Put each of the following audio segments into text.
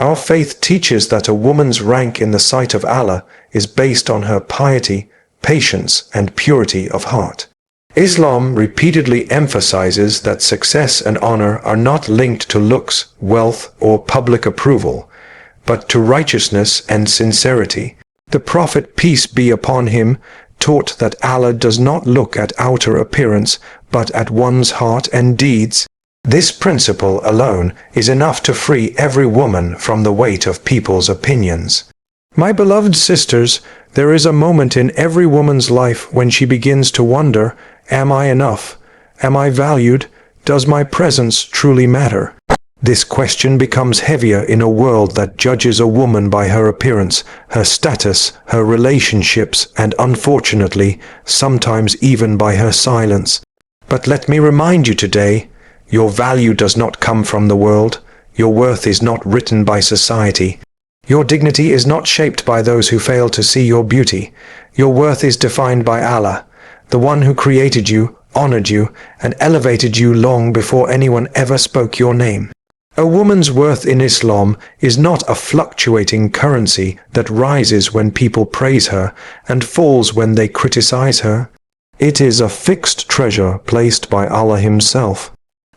Our faith teaches that a woman's rank in the sight of Allah is based on her piety, patience, and purity of heart. Islam repeatedly emphasizes that success and honor are not linked to looks, wealth, or public approval, but to righteousness and sincerity. The Prophet, peace be upon him, taught that Allah does not look at outer appearance, but at one's heart and deeds. This principle alone is enough to free every woman from the weight of people's opinions. My beloved sisters, there is a moment in every woman's life when she begins to wonder, am I enough? Am I valued? Does my presence truly matter? This question becomes heavier in a world that judges a woman by her appearance, her status, her relationships, and unfortunately, sometimes even by her silence. But let me remind you today, your value does not come from the world. Your worth is not written by society. Your dignity is not shaped by those who fail to see your beauty. Your worth is defined by Allah, the one who created you, honored you, and elevated you long before anyone ever spoke your name. A woman's worth in Islam is not a fluctuating currency that rises when people praise her and falls when they criticize her. It is a fixed treasure placed by Allah Himself.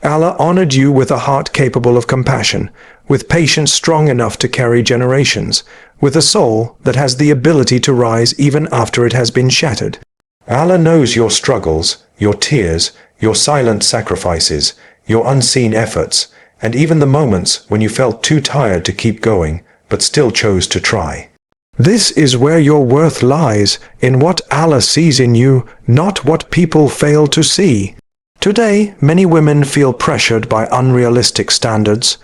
Allah honored you with a heart capable of compassion, with patience strong enough to carry generations, with a soul that has the ability to rise even after it has been shattered. Allah knows your struggles, your tears, your silent sacrifices, your unseen efforts, and even the moments when you felt too tired to keep going, but still chose to try. This is where your worth lies, in what Allah sees in you, not what people fail to see. Today, many women feel pressured by unrealistic standards.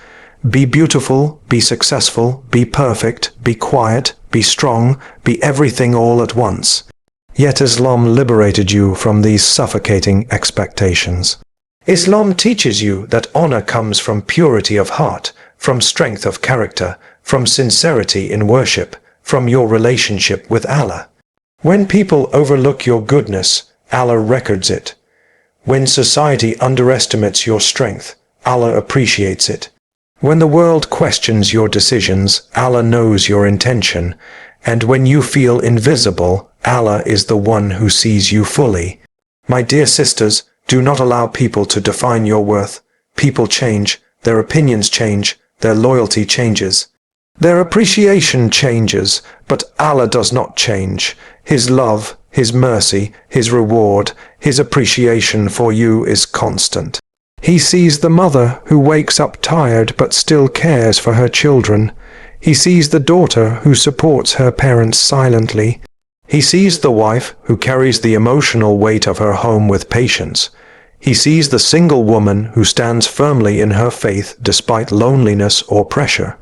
Be beautiful, be successful, be perfect, be quiet, be strong, be everything all at once. Yet Islam liberated you from these suffocating expectations. Islam teaches you that honor comes from purity of heart, from strength of character, from sincerity in worship, from your relationship with Allah. When people overlook your goodness, Allah records it. When society underestimates your strength, Allah appreciates it. When the world questions your decisions, Allah knows your intention. And when you feel invisible, Allah is the one who sees you fully. My dear sisters, do not allow people to define your worth. People change, their opinions change, their loyalty changes. Their appreciation changes, but Allah does not change. His love, His mercy, His reward, His appreciation for you is constant. He sees the mother who wakes up tired but still cares for her children. He sees the daughter who supports her parents silently. He sees the wife who carries the emotional weight of her home with patience. He sees the single woman who stands firmly in her faith despite loneliness or pressure.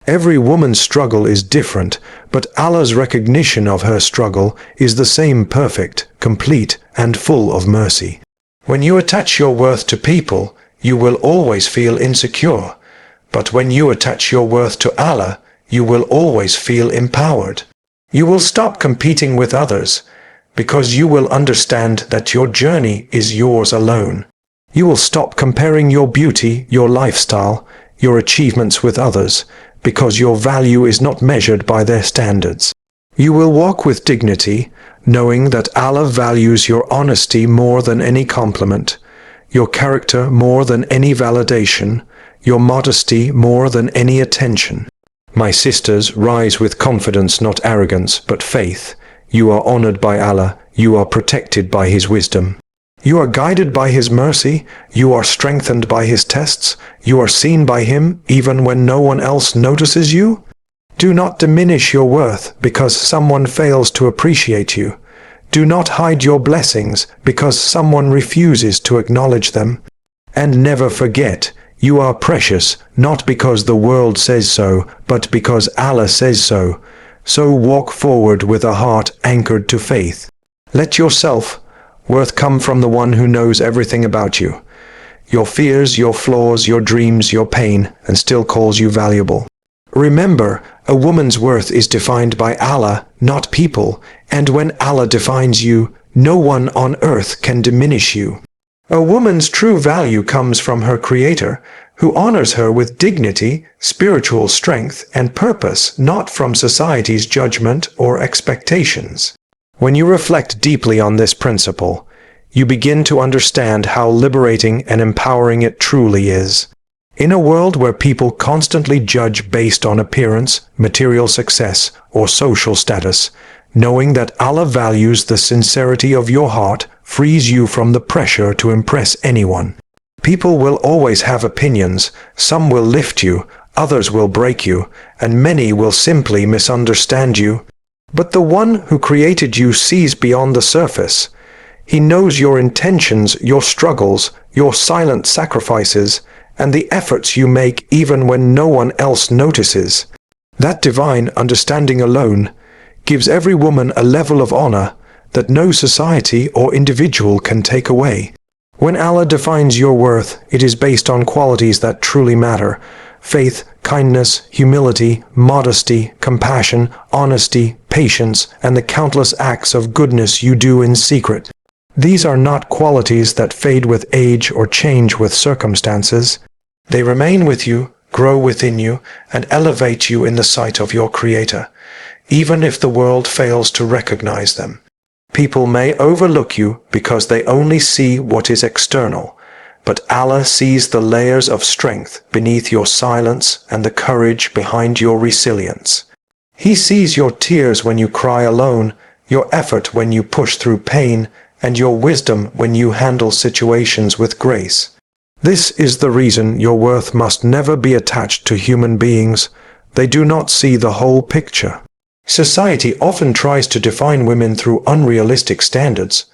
Every woman's struggle is different, but Allah's recognition of her struggle is the same, perfect, complete, and full of mercy. When you attach your worth to people, you will always feel insecure. But when you attach your worth to Allah, you will always feel empowered. You will stop competing with others, because you will understand that your journey is yours alone. You will stop comparing your beauty, your lifestyle, your achievements with others, because your value is not measured by their standards. You will walk with dignity, knowing that Allah values your honesty more than any compliment, your character more than any validation, your modesty more than any attention. My sisters, rise with confidence, not arrogance, but faith. You are honored by Allah, you are protected by His wisdom. You are guided by His mercy, you are strengthened by His tests, you are seen by Him even when no one else notices you. Do not diminish your worth because someone fails to appreciate you. Do not hide your blessings because someone refuses to acknowledge them. And never forget, you are precious, not because the world says so, but because Allah says so. So walk forward with a heart anchored to faith. Let your self-worth come from the one who knows everything about you. Your fears, your flaws, your dreams, your pain, and still calls you valuable. Remember, a woman's worth is defined by Allah, not people, and when Allah defines you, no one on earth can diminish you. A woman's true value comes from her Creator, who honors her with dignity, spiritual strength, and purpose, not from society's judgment or expectations. When you reflect deeply on this principle, you begin to understand how liberating and empowering it truly is. In a world where people constantly judge based on appearance, material success, or social status, knowing that Allah values the sincerity of your heart frees you from the pressure to impress anyone. People will always have opinions, some will lift you, others will break you, and many will simply misunderstand you. But the one who created you sees beyond the surface. He knows your intentions, your struggles, your silent sacrifices, and the efforts you make even when no one else notices. That divine understanding alone gives every woman a level of honor that no society or individual can take away. When Allah defines your worth, it is based on qualities that truly matter: faith, kindness, humility, modesty, compassion, honesty, patience, and the countless acts of goodness you do in secret. These are not qualities that fade with age or change with circumstances. They remain with you, grow within you, and elevate you in the sight of your Creator, even if the world fails to recognize them. People may overlook you because they only see what is external, but Allah sees the layers of strength beneath your silence and the courage behind your resilience. He sees your tears when you cry alone, your effort when you push through pain, and your wisdom when you handle situations with grace. This is the reason your worth must never be attached to human beings. They do not see the whole picture. Society often tries to define women through unrealistic standards: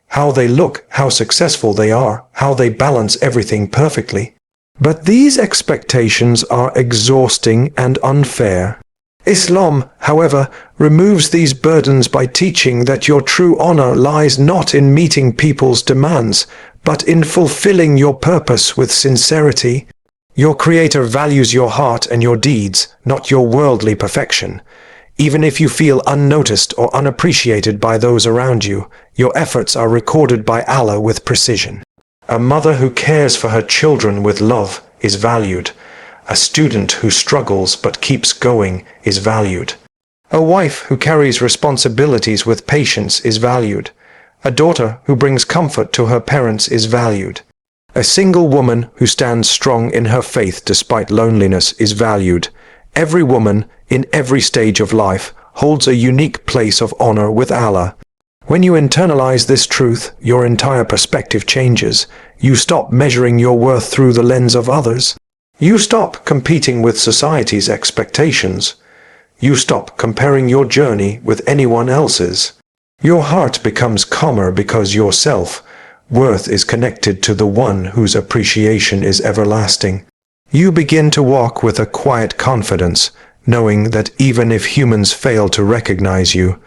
how they look, how successful they are, how they balance everything perfectly. But these expectations are exhausting and unfair. Islam, however, removes these burdens by teaching that your true honor lies not in meeting people's demands, but in fulfilling your purpose with sincerity. Your Creator values your heart and your deeds, not your worldly perfection. Even if you feel unnoticed or unappreciated by those around you, your efforts are recorded by Allah with precision. A mother who cares for her children with love is valued. A student who struggles but keeps going is valued. A wife who carries responsibilities with patience is valued. A daughter who brings comfort to her parents is valued. A single woman who stands strong in her faith despite loneliness is valued. Every woman, in every stage of life, holds a unique place of honor with Allah. When you internalize this truth, your entire perspective changes. You stop measuring your worth through the lens of others. You stop competing with society's expectations. You stop comparing your journey with anyone else's. Your heart becomes calmer because your self-worth is connected to the one whose appreciation is everlasting. You begin to walk with a quiet confidence, knowing that even if humans fail to recognize you,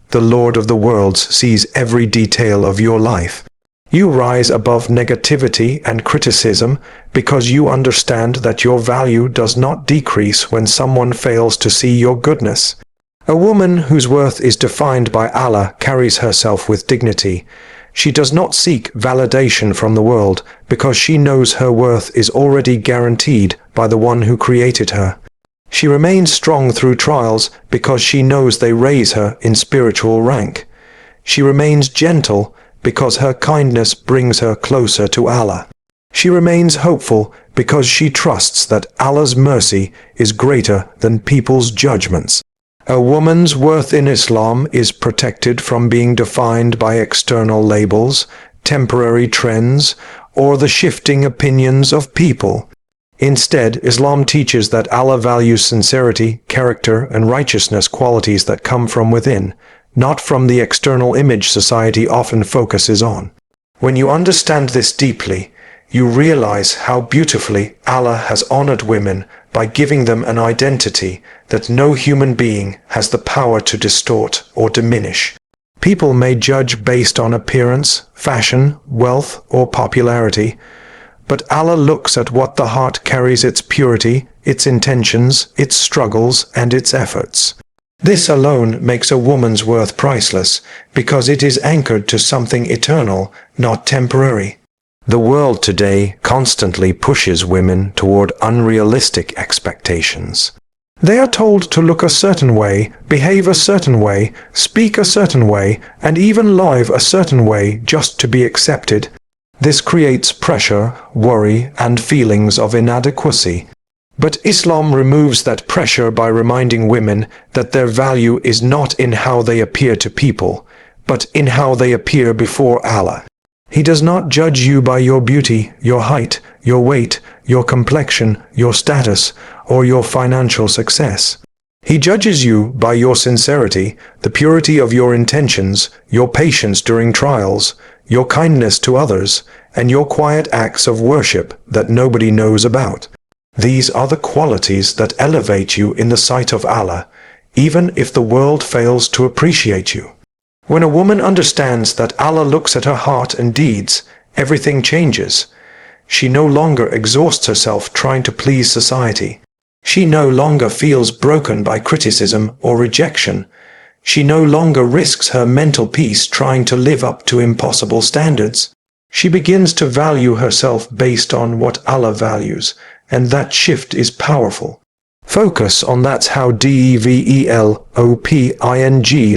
the Lord of the worlds sees every detail of your life. You rise above negativity and criticism because you understand that your value does not decrease when someone fails to see your goodness. A woman whose worth is defined by Allah carries herself with dignity. She does not seek validation from the world because she knows her worth is already guaranteed by the one who created her. She remains strong through trials because she knows they raise her in spiritual rank. She remains gentle because her kindness brings her closer to Allah. She remains hopeful because she trusts that Allah's mercy is greater than people's judgments. A woman's worth in Islam is protected from being defined by external labels, temporary trends, or the shifting opinions of people. Instead, Islam teaches that Allah values sincerity, character, and righteousness, qualities that come from within, not from the external image society often focuses on. When you understand this deeply, you realize how beautifully Allah has honored women by giving them an identity that no human being has the power to distort or diminish. People may judge based on appearance, fashion, wealth, or popularity, but Allah looks at what the heart carries: its purity, its intentions, its struggles, and its efforts. This alone makes a woman's worth priceless, because it is anchored to something eternal, not temporary. The world today constantly pushes women toward unrealistic expectations. They are told to look a certain way, behave a certain way, speak a certain way, and even live a certain way just to be accepted. This creates pressure, worry, and feelings of inadequacy. But Islam removes that pressure by reminding women that their value is not in how they appear to people, but in how they appear before Allah. He does not judge you by your beauty, your height, your weight, your complexion, your status, or your financial success. He judges you by your sincerity, the purity of your intentions, your patience during trials, your kindness to others, and your quiet acts of worship that nobody knows about. These are the qualities that elevate you in the sight of Allah, even if the world fails to appreciate you. When a woman understands that Allah looks at her heart and deeds, everything changes. She no longer exhausts herself trying to please society. She no longer feels broken by criticism or rejection. She no longer risks her mental peace trying to live up to impossible standards. She begins to value herself based on what Allah values, and that shift is powerful. Focus on that's how developing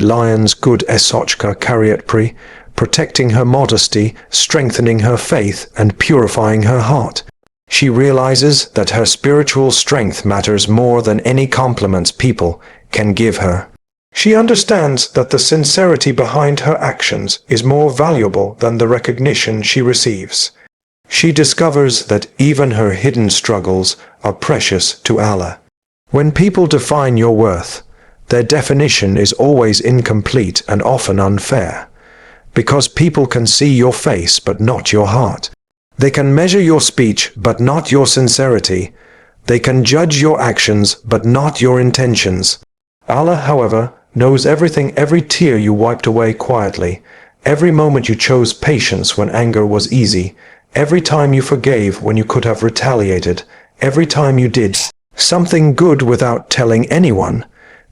Lions good Esochka Karyatpri, protecting her modesty, strengthening her faith, and purifying her heart. She realizes that her spiritual strength matters more than any compliments people can give her. She understands that the sincerity behind her actions is more valuable than the recognition she receives. She discovers that even her hidden struggles are precious to Allah. When people define your worth, their definition is always incomplete and often unfair, because people can see your face but not your heart. They can measure your speech but not your sincerity. They can judge your actions but not your intentions. Allah, however, knows everything, every tear you wiped away quietly, every moment you chose patience when anger was easy, every time you forgave when you could have retaliated, every time you did something good without telling anyone.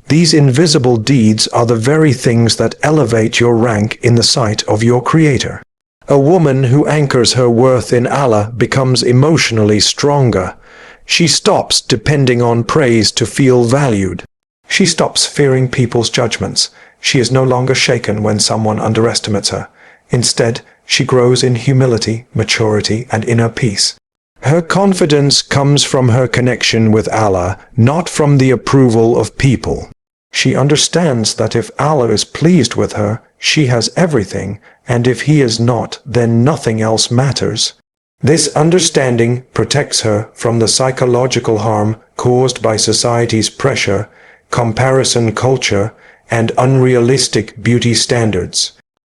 These invisible deeds are the very things that elevate your rank in the sight of your Creator. A woman who anchors her worth in Allah becomes emotionally stronger. She stops depending on praise to feel valued. She stops fearing people's judgments. She is no longer shaken when someone underestimates her. Instead, she grows in humility, maturity, and inner peace. Her confidence comes from her connection with Allah, not from the approval of people. She understands that if Allah is pleased with her, she has everything, and if He is not, then nothing else matters. This understanding protects her from the psychological harm caused by society's pressure, comparison culture, and unrealistic beauty standards.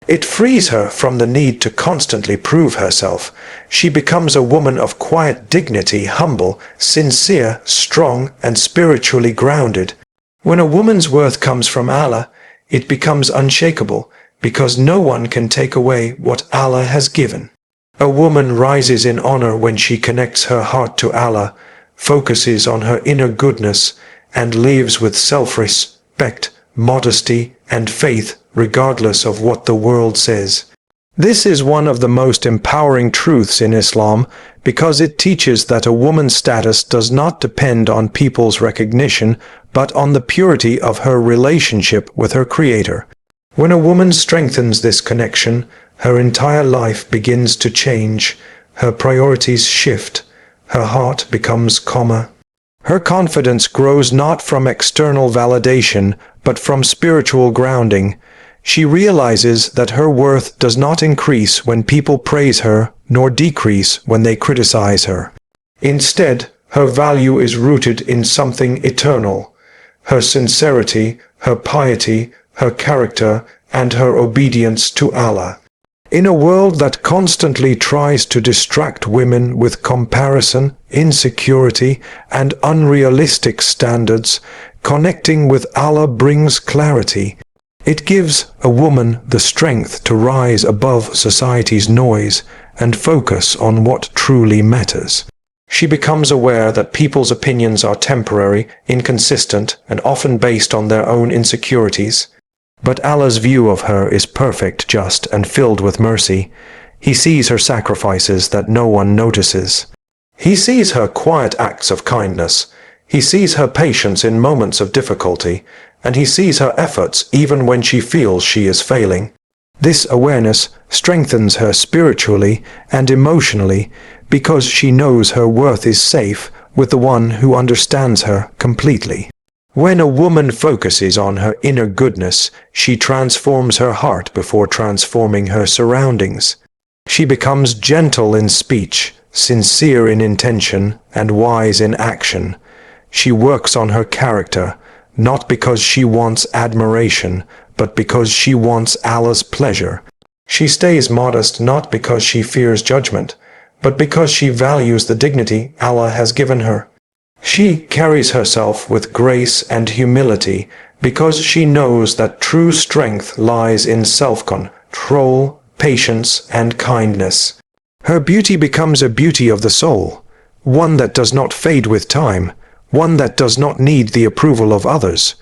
It frees her from the need to constantly prove herself. She becomes a woman of quiet dignity, humble, sincere, strong, and spiritually grounded. When a woman's worth comes from Allah, it becomes unshakable, because no one can take away what Allah has given. A woman rises in honor when she connects her heart to Allah, focuses on her inner goodness, and lives with self-respect, modesty, and faith regardless of what the world says. This is one of the most empowering truths in Islam because it teaches that a woman's status does not depend on people's recognition but on the purity of her relationship with her Creator. When a woman strengthens this connection, her entire life begins to change, her priorities shift, her heart becomes calmer. Her confidence grows not from external validation, but from spiritual grounding. She realizes that her worth does not increase when people praise her, nor decrease when they criticize her. Instead, her value is rooted in something eternal: her sincerity, her piety, her character, and her obedience to Allah. In a world that constantly tries to distract women with comparison, insecurity, and unrealistic standards, connecting with Allah brings clarity. It gives a woman the strength to rise above society's noise and focus on what truly matters. She becomes aware that people's opinions are temporary, inconsistent, and often based on their own insecurities. But Allah's view of her is perfect, just, and filled with mercy. He sees her sacrifices that no one notices. He sees her quiet acts of kindness. He sees her patience in moments of difficulty, and he sees her efforts even when she feels she is failing. This awareness strengthens her spiritually and emotionally because she knows her worth is safe with the one who understands her completely. When a woman focuses on her inner goodness, she transforms her heart before transforming her surroundings. She becomes gentle in speech, sincere in intention, and wise in action. She works on her character, not because she wants admiration, but because she wants Allah's pleasure. She stays modest not because she fears judgment, but because she values the dignity Allah has given her. She carries herself with grace and humility because she knows that true strength lies in self-control, patience, and kindness. Her beauty becomes a beauty of the soul, one that does not fade with time, one that does not need the approval of others,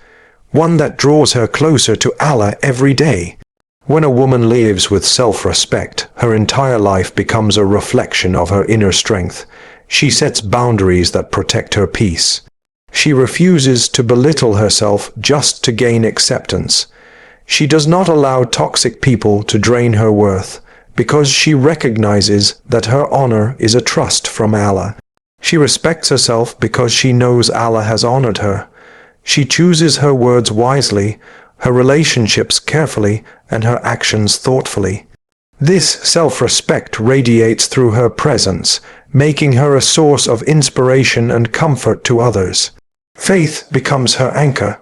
one that draws her closer to Allah every day. When a woman lives with self-respect, her entire life becomes a reflection of her inner strength. She sets boundaries that protect her peace. She refuses to belittle herself just to gain acceptance. She does not allow toxic people to drain her worth, because she recognizes that her honor is a trust from Allah. She respects herself because she knows Allah has honored her. She chooses her words wisely, her relationships carefully, and her actions thoughtfully. This self-respect radiates through her presence, making her a source of inspiration and comfort to others. Faith becomes her anchor.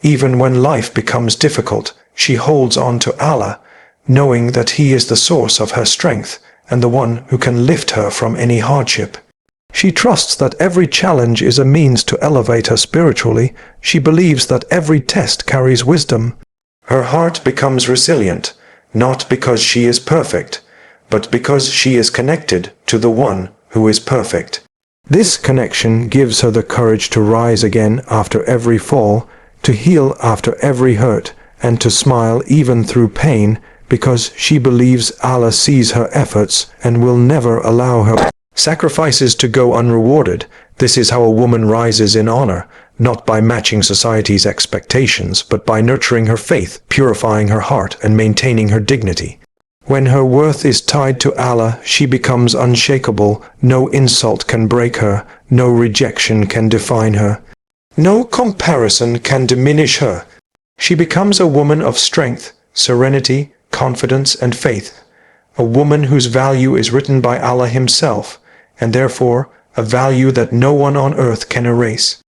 Even when life becomes difficult, she holds on to Allah, knowing that He is the source of her strength and the one who can lift her from any hardship. She trusts that every challenge is a means to elevate her spiritually. She believes that every test carries wisdom. Her heart becomes resilient, not because she is perfect, but because she is connected to the one who is perfect. This connection gives her the courage to rise again after every fall, to heal after every hurt, and to smile even through pain, because she believes Allah sees her efforts and will never allow her sacrifices to go unrewarded. This is how a woman rises in honor, not by matching society's expectations, but by nurturing her faith, purifying her heart, and maintaining her dignity. When her worth is tied to Allah, she becomes unshakable. No insult can break her, no rejection can define her, no comparison can diminish her. She becomes a woman of strength, serenity, confidence, and faith, a woman whose value is written by Allah Himself, and therefore a value that no one on earth can erase.